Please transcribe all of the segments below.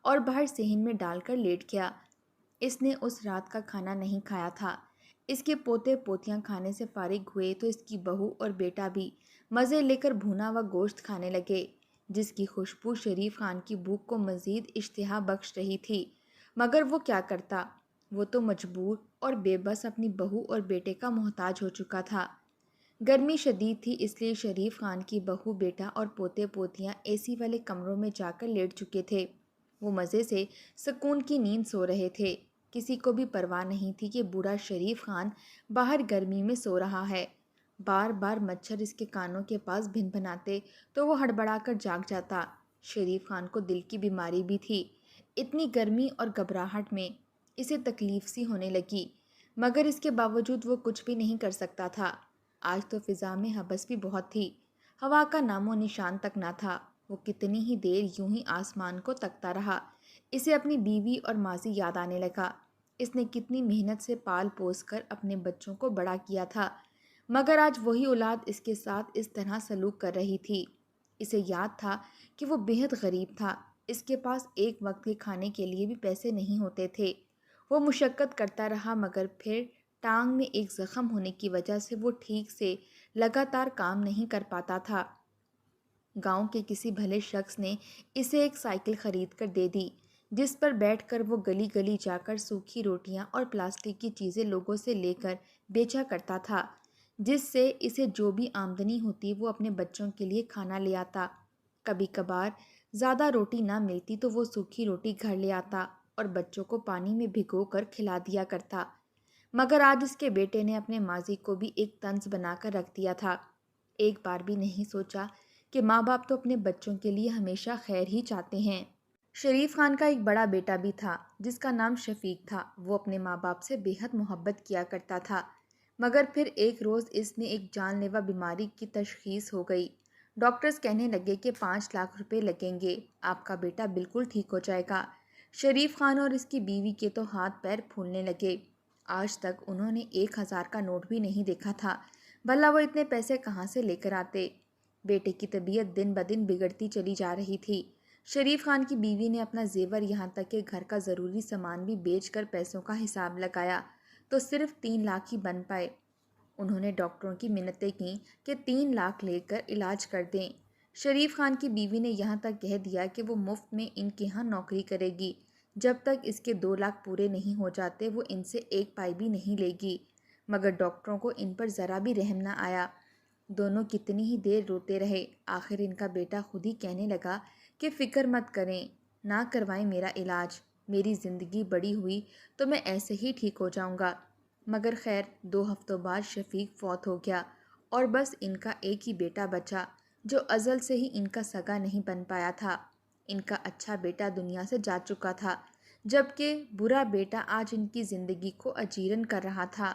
اور باہر صحن میں ڈال کر لیٹ گیا۔ اس نے اس رات کا کھانا نہیں کھایا تھا۔ اس کے پوتے پوتیاں کھانے سے فارغ ہوئے تو اس کی بہو اور بیٹا بھی مزے لے کر بھونا ہوا گوشت کھانے لگے، جس کی خوشبو شریف خان کی بھوک کو مزید اشتہا بخش رہی تھی۔ مگر وہ کیا کرتا؟ وہ تو مجبور اور بے بس اپنی بہو اور بیٹے کا محتاج ہو چکا تھا۔ گرمی شدید تھی، اس لیے شریف خان کی بہو، بیٹا اور پوتے پوتیاں اے سی والے کمروں میں جا کر لیٹ چکے تھے۔ وہ مزے سے سکون کی نیند سو رہے تھے۔ کسی کو بھی پرواہ نہیں تھی کہ بوڑھا شریف خان باہر گرمی میں سو رہا ہے۔ بار بار مچھر اس کے کانوں کے پاس بھن بھناتے تو وہ ہڑبڑا کر جاگ جاتا۔ شریف خان کو دل کی بیماری بھی تھی۔ اتنی گرمی اور گھبراہٹ میں اسے تکلیف سی ہونے لگی، مگر اس کے باوجود وہ کچھ بھی نہیں کر سکتا تھا۔ آج تو فضا میں ہبس بھی بہت تھی، ہوا کا نام و نشان تک نہ تھا۔ وہ کتنی ہی دیر یوں ہی آسمان کو تکتا رہا۔ اسے اپنی بیوی اور ماضی یاد آنے لگا۔ اس نے کتنی محنت سے پال پوس کر اپنے بچوں کو بڑا کیا تھا، مگر آج وہی اولاد اس کے ساتھ اس طرح سلوک کر رہی تھی۔ اسے یاد تھا کہ وہ بے حد غریب تھا۔ اس کے پاس ایک وقت کے کھانے کے لیے بھی پیسے نہیں ہوتے تھے۔ وہ مشقت کرتا رہا، مگر پھر ٹانگ میں ایک زخم ہونے کی وجہ سے وہ ٹھیک سے لگاتار کام نہیں کر پاتا تھا۔ گاؤں کے کسی بھلے شخص نے اسے ایک سائیکل خرید کر دے دی، جس پر بیٹھ کر وہ گلی گلی جا کر سوکھی روٹیاں اور پلاسٹک کی چیزیں لوگوں سے لے کر بیچا کرتا تھا، جس سے اسے جو بھی آمدنی ہوتی وہ اپنے بچوں کے لیے کھانا لے آتا۔ کبھی کبھار زیادہ روٹی نہ ملتی تو وہ سوکھی روٹی گھر لے آتا اور بچوں کو پانی میں بھگو کر کھلا دیا کرتا۔ مگر آج اس کے بیٹے نے اپنے ماضی کو بھی ایک طنز بنا کر رکھ دیا تھا۔ ایک بار بھی نہیں سوچا کہ ماں باپ تو اپنے بچوں کے لیے ہمیشہ خیر ہی چاہتے ہیں۔ شریف خان کا ایک بڑا بیٹا بھی تھا جس کا نام شفیق تھا۔ وہ اپنے ماں باپ سے بے حد محبت کیا کرتا تھا، مگر پھر ایک روز اس میں ایک جان لیوا بیماری کی تشخیص ہو گئی۔ ڈاکٹرز کہنے لگے کہ 5 لاکھ روپے لگیں گے، آپ کا بیٹا بالکل ٹھیک ہو جائے گا۔ شریف خان اور اس کی بیوی کے تو ہاتھ پیر پھولنے لگے۔ آج تک انہوں نے 1,000 کا نوٹ بھی نہیں دیکھا تھا، بھلا وہ اتنے پیسے کہاں سے لے کر آتے؟ بیٹے کی طبیعت دن بدن بگڑتی چلی جا رہی تھی۔ شریف خان کی بیوی نے اپنا زیور یہاں تک کہ گھر کا ضروری سامان بھی بیچ کر پیسوں کا حساب لگایا تو صرف 3 لاکھ ہی بن پائے۔ انہوں نے ڈاکٹروں کی منتیں کیں کہ 3 لاکھ لے کر علاج کر دیں۔ شریف خان کی بیوی نے یہاں تک کہہ دیا کہ وہ مفت میں ان کے ہاں نوکری کرے گی، جب تک اس کے 2 لاکھ پورے نہیں ہو جاتے وہ ان سے 1 پائی بھی نہیں لے گی۔ مگر ڈاکٹروں کو ان پر ذرا بھی رحم نہ آیا۔ دونوں کتنی ہی دیر روتے رہے۔ آخر ان کا بیٹا خود ہی کہنے لگا کہ فکر مت کریں، نہ کروائیں میرا علاج، میری زندگی بڑی ہوئی تو میں ایسے ہی ٹھیک ہو جاؤں گا۔ مگر خیر 2 ہفتوں بعد شفیق فوت ہو گیا اور بس ان کا ایک ہی بیٹا بچا، جو ازل سے ہی ان کا سگا نہیں بن پایا تھا۔ ان کا اچھا بیٹا دنیا سے جا چکا تھا، جبکہ برا بیٹا آج ان کی زندگی کو اجیرن کر رہا تھا۔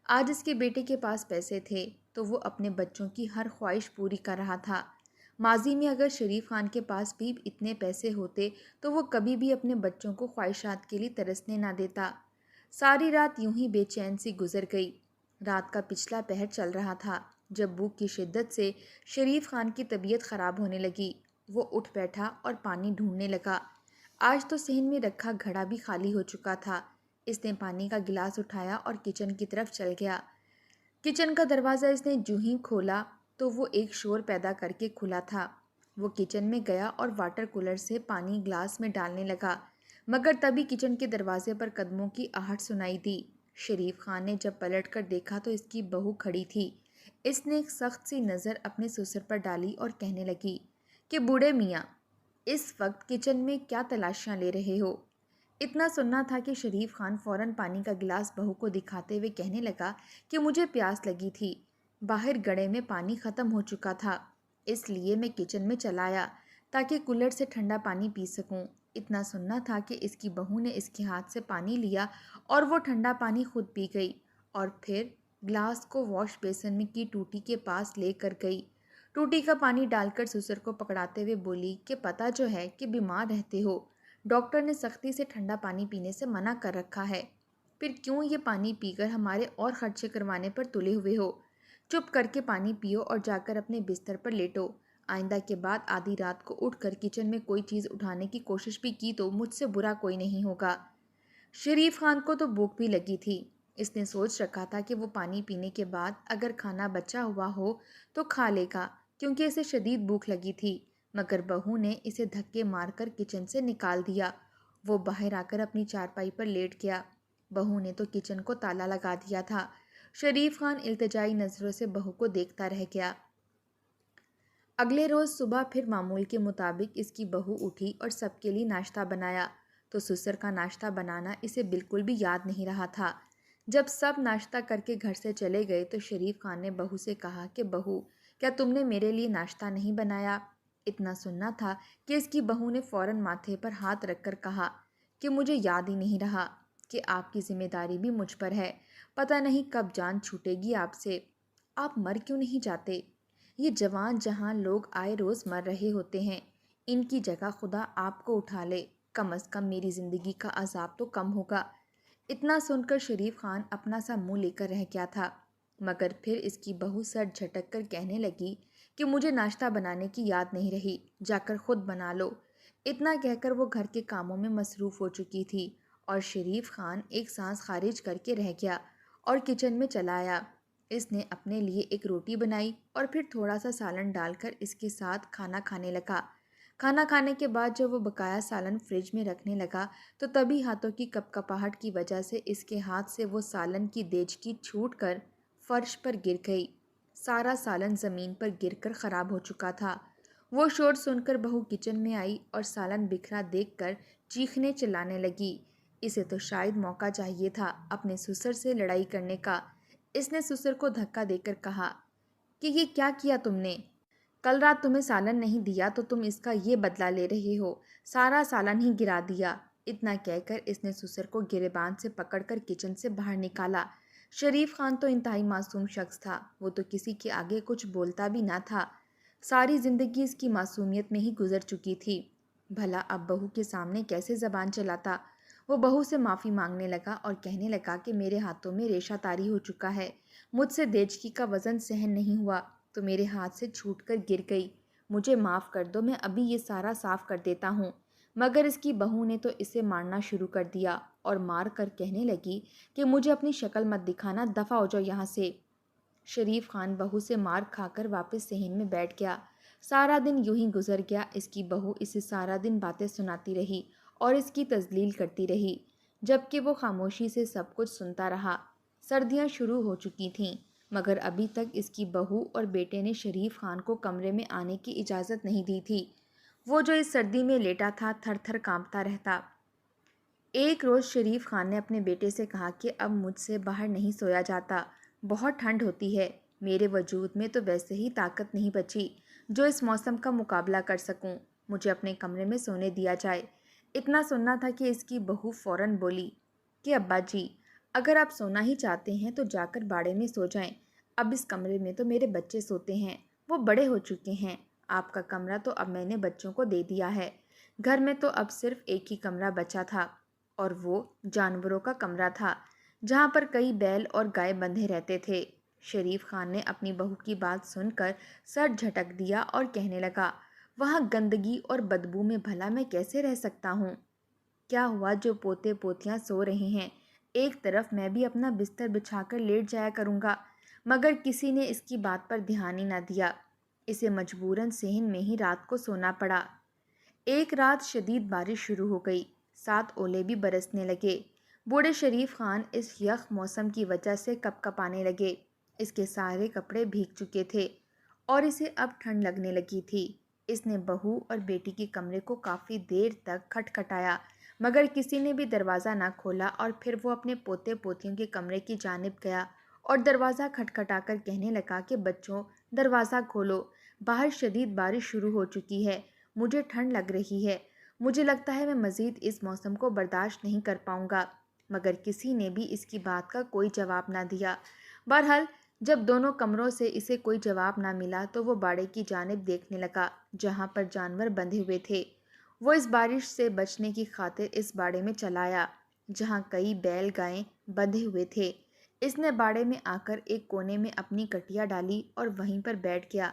آج اس کے بیٹے کے پاس پیسے تھے تو وہ اپنے بچوں کی ہر خواہش پوری کر رہا تھا۔ ماضی میں اگر شریف خان کے پاس بھی اتنے پیسے ہوتے تو وہ کبھی بھی اپنے بچوں کو خواہشات کے لیے ترسنے نہ دیتا۔ ساری رات یوں ہی بے چین سی گزر گئی۔ رات کا پچھلا پہر چل رہا تھا جب بھوک کی شدت سے شریف خان کی طبیعت خراب ہونے لگی۔ وہ اٹھ بیٹھا اور پانی ڈھونڈنے لگا۔ آج تو صحن میں رکھا گھڑا بھی خالی ہو چکا تھا۔ اس نے پانی کا گلاس اٹھایا اور کچن کی طرف چل گیا۔ کچن کا دروازہ اس نے جوں ہی کھولا تو وہ ایک شور پیدا کر کے کھلا تھا۔ وہ کچن میں گیا اور واٹر کولر سے پانی گلاس میں ڈالنے لگا، مگر تبھی کچن کے دروازے پر قدموں کی آہٹ سنائی دی۔ شریف خان نے جب پلٹ کر دیکھا تو اس کی بہو کھڑی تھی۔ اس نے ایک سخت سی نظر اپنے سسر پر ڈالی اور کہنے لگی کہ بوڑھے میاں، اس وقت کچن میں کیا تلاشیاں لے رہے ہو؟ اتنا سننا تھا کہ شریف خان فوراً پانی کا گلاس بہو کو دکھاتے ہوئے کہنے لگا کہ مجھے پیاس لگی تھی، باہر گڑھے میں پانی ختم ہو چکا تھا، اس لیے میں کچن میں چلا آیا تاکہ کولر سے ٹھنڈا پانی پی سکوں۔ اتنا سننا تھا کہ اس کی بہو نے اس کے ہاتھ سے پانی لیا اور وہ ٹھنڈا پانی خود پی گئی اور پھر گلاس کو واش بیسن میں کی ٹوٹی کے پاس لے کر گئی۔ ٹوٹی کا پانی ڈال کر سسر کو پکڑاتے ہوئے بولی کہ پتہ جو ہے کہ بیمار رہتے ہو، ڈاکٹر نے سختی سے ٹھنڈا پانی پینے سے منع کر رکھا ہے، پھر کیوں یہ پانی پی کر ہمارے اور خرچے کروانے پر تلے ہوئے ہو؟ چپ کر کے پانی پیو اور جا کر اپنے بستر پر لیٹو۔ آئندہ کے بعد آدھی رات کو اٹھ کر کچن میں کوئی چیز اٹھانے کی کوشش بھی کی تو مجھ سے برا کوئی نہیں ہوگا۔ شریف خان کو تو بھوک بھی لگی تھی۔ اس نے سوچ رکھا تھا کہ وہ پانی پینے کے بعد اگر کھانا بچا ہوا ہو تو کھا لے گا، کیونکہ اسے شدید بھوک لگی تھی، مگر بہو نے اسے دھکے مار کر کچن سے نکال دیا۔ وہ باہر آ کر اپنی چارپائی پر لیٹ گیا۔ بہو نے تو کچن کو تالا لگا دیا تھا۔ شریف خان التجائی نظروں سے بہو کو دیکھتا رہ گیا۔ اگلے روز صبح پھر معمول کے مطابق اس کی بہو اٹھی اور سب کے لیے ناشتہ بنایا، تو سسر کا ناشتہ بنانا اسے بالکل بھی یاد نہیں رہا تھا۔ جب سب ناشتہ کر کے گھر سے چلے گئے تو شریف خان نے بہو سے کہا کہ بہو، کیا تم نے میرے لیے ناشتہ نہیں بنایا؟ اتنا سننا تھا کہ اس کی بہو نے فوراً ماتھے پر ہاتھ رکھ کر کہا کہ مجھے یاد ہی نہیں رہا کہ آپ کی ذمہ داری بھی مجھ پر ہے۔ پتہ نہیں کب جان چھوٹے گی آپ سے۔ آپ مر کیوں نہیں جاتے؟ یہ جوان جہاں لوگ آئے روز مر رہے ہوتے ہیں، ان کی جگہ خدا آپ کو اٹھا لے، کم از کم میری زندگی کا عذاب تو کم ہوگا۔ اتنا سن کر شریف خان اپنا سا منہ لے کر رہ گیا تھا، مگر پھر اس کی بہو سر جھٹک کر کہنے لگی کہ مجھے ناشتہ بنانے کی یاد نہیں رہی، جا کر خود بنا لو۔ اتنا کہہ کر وہ گھر کے کاموں میں مصروف ہو چکی تھی اور شریف خان ایک سانس خارج کر کے رہ گیا اور کچن میں چلا آیا۔ اس نے اپنے لیے ایک روٹی بنائی اور پھر تھوڑا سا سالن ڈال کر اس کے ساتھ کھانا کھانے لگا۔ کھانا کھانے کے بعد جب وہ بقایا سالن فریج میں رکھنے لگا تو تبھی ہاتھوں کی کپکپاہٹ کی وجہ سے اس کے ہاتھ سے وہ سالن کی دیچکی چھوٹ کر فرش پر گر گئی۔ سارا سالن زمین پر گر کر خراب ہو چکا تھا۔ وہ شور سن کر بہو کچن میں آئی اور سالن بکھرا دیکھ کر چیخنے چلانے لگی۔ اسے تو شاید موقع چاہیے تھا اپنے سسر سے لڑائی کرنے کا۔ اس نے سسر کو دھکا دے کر کہا کہ یہ کیا کیا تم نے؟ کل رات تمہیں سالن نہیں دیا تو تم اس کا یہ بدلہ لے رہے ہو، سارا سالن ہی گرا دیا۔ اتنا کہہ کر اس نے سسر کو گریبان سے پکڑ کر کچن سے باہر نکالا۔ شریف خان تو انتہائی معصوم شخص تھا، وہ تو کسی کے آگے کچھ بولتا بھی نہ تھا۔ ساری زندگی اس کی معصومیت میں ہی گزر چکی تھی، بھلا اب بہو کے سامنے کیسے زبان چلاتا؟ وہ بہو سے معافی مانگنے لگا اور کہنے لگا کہ میرے ہاتھوں میں ریشہ طاری ہو چکا ہے، مجھ سے دیچکی کا وزن سہن نہیں ہوا تو میرے ہاتھ سے چھوٹ کر گر گئی، مجھے معاف کر دو، میں ابھی یہ سارا صاف کر دیتا ہوں۔ مگر اس کی بہو نے تو اسے مارنا شروع کر دیا اور مار کر کہنے لگی کہ مجھے اپنی شکل مت دکھانا، دفع ہو جاؤ یہاں سے۔ شریف خان بہو سے مار کھا کر واپس صحن میں بیٹھ گیا۔ سارا دن یوں ہی گزر گیا۔ اس کی بہو اسے سارا دن باتیں سناتی رہی اور اس کی تذلیل کرتی رہی، جبکہ وہ خاموشی سے سب کچھ سنتا رہا۔ سردیاں شروع ہو چکی تھیں، مگر ابھی تک اس کی بہو اور بیٹے نے شریف خان کو کمرے میں آنے کی اجازت نہیں دی تھی۔ وہ جو اس سردی میں لیٹا تھا تھر تھر کانپتا رہتا۔ ایک روز شریف خان نے اپنے بیٹے سے کہا کہ اب مجھ سے باہر نہیں سویا جاتا، بہت ٹھنڈ ہوتی ہے، میرے وجود میں تو ویسے ہی طاقت نہیں بچی جو اس موسم کا مقابلہ کر سکوں، مجھے اپنے کمرے میں سونے دیا جائے۔ اتنا سننا تھا کہ اس کی بہو فوراً بولی کہ ابا جی، اگر آپ سونا ہی چاہتے ہیں تو جا کر باڑے میں سو جائیں، اب اس کمرے میں تو میرے بچے سوتے ہیں، وہ بڑے ہو چکے ہیں، آپ کا کمرہ تو اب میں نے بچوں کو دے دیا ہے۔ گھر میں تو اب صرف ایک ہی کمرہ بچا تھا اور وہ جانوروں کا کمرہ تھا، جہاں پر کئی بیل اور گائے بندھے رہتے تھے۔ شریف خان نے اپنی بہو کی بات سن کر سر جھٹک دیا اور کہنے لگا، وہاں گندگی اور بدبو میں بھلا میں کیسے رہ سکتا ہوں؟ کیا ہوا جو پوتے پوتیاں سو رہے ہیں، ایک طرف میں بھی اپنا بستر بچھا کر لیٹ جایا کروں گا، مگر کسی نے اس کی بات پر دھیان ہی نہ دیا۔ اسے مجبوراً صحن میں ہی رات کو سونا پڑا۔ ایک رات شدید بارش شروع ہو گئی، ساتھ اولے بھی برسنے لگے۔ بوڑھے شریف خان اس یخ موسم کی وجہ سے کپ کپانے لگے۔ اس کے سارے کپڑے بھیگ چکے تھے اور اسے اب ٹھنڈ لگنے لگی تھی۔ اس نے بہو اور بیٹی کے کمرے کو کافی دیر تک کھٹکھٹایا، مگر کسی نے بھی دروازہ نہ کھولا، اور پھر وہ اپنے پوتے پوتیوں کے کمرے کی جانب گیا اور دروازہ کھٹکھٹا کر کہنے لگا کہ بچوں، دروازہ کھولو، باہر شدید بارش شروع ہو چکی ہے، مجھے ٹھنڈ لگ رہی ہے، مجھے لگتا ہے میں مزید اس موسم کو برداشت نہیں کر پاؤں گا۔ مگر کسی نے بھی اس کی بات کا کوئی جواب نہ دیا۔ بہرحال جب دونوں کمروں سے اسے کوئی جواب نہ ملا تو وہ باڑے کی جانب دیکھنے لگا جہاں پر جانور بندھے ہوئے تھے۔ وہ اس بارش سے بچنے کی خاطر اس باڑے میں چلا آیا جہاں کئی بیل گائیں بندھے ہوئے تھے۔ اس نے باڑے میں آ کر ایک کونے میں اپنی کٹیا ڈالی اور وہیں پر بیٹھ گیا۔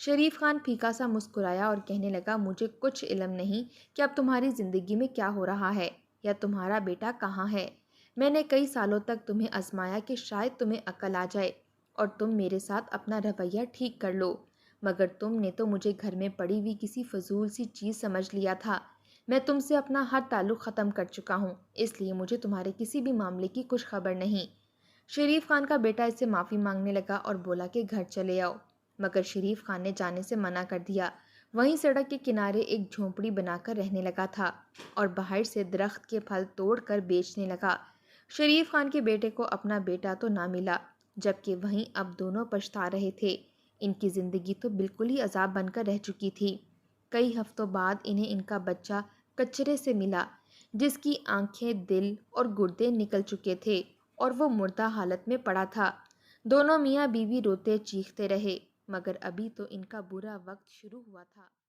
شریف خان پھیکا سا مسکرایا اور کہنے لگا، مجھے کچھ علم نہیں کہ اب تمہاری زندگی میں کیا ہو رہا ہے یا تمہارا بیٹا کہاں ہے۔ میں نے کئی سالوں تک تمہیں آزمایا کہ شاید تمہیں عقل آ جائے اور تم میرے ساتھ اپنا رویہ ٹھیک کر لو، مگر تم نے تو مجھے گھر میں پڑی ہوئی کسی فضول سی چیز سمجھ لیا تھا۔ میں تم سے اپنا ہر تعلق ختم کر چکا ہوں، اس لیے مجھے تمہارے کسی بھی معاملے کی کچھ خبر نہیں۔ شریف خان کا بیٹا اس سے معافی مانگنے لگا اور بولا کہ گھر چلے آؤ، مگر شریف خان نے جانے سے منع کر دیا۔ وہیں سڑک کے کنارے ایک جھونپڑی بنا کر رہنے لگا تھا اور باہر سے درخت کے پھل توڑ کر بیچنے لگا۔ شریف خان کے بیٹے کو اپنا بیٹا تو نہ ملا، جبکہ وہیں اب دونوں پچھتا رہے تھے۔ ان کی زندگی تو بالکل ہی عذاب بن کر رہ چکی تھی۔ کئی ہفتوں بعد انہیں ان کا بچہ کچرے سے ملا، جس کی آنکھیں، دل اور گردے نکل چکے تھے اور وہ مردہ حالت میں پڑا تھا۔ دونوں میاں بیوی روتے چیختے رہے، مگر ابھی تو ان کا برا وقت شروع ہوا تھا۔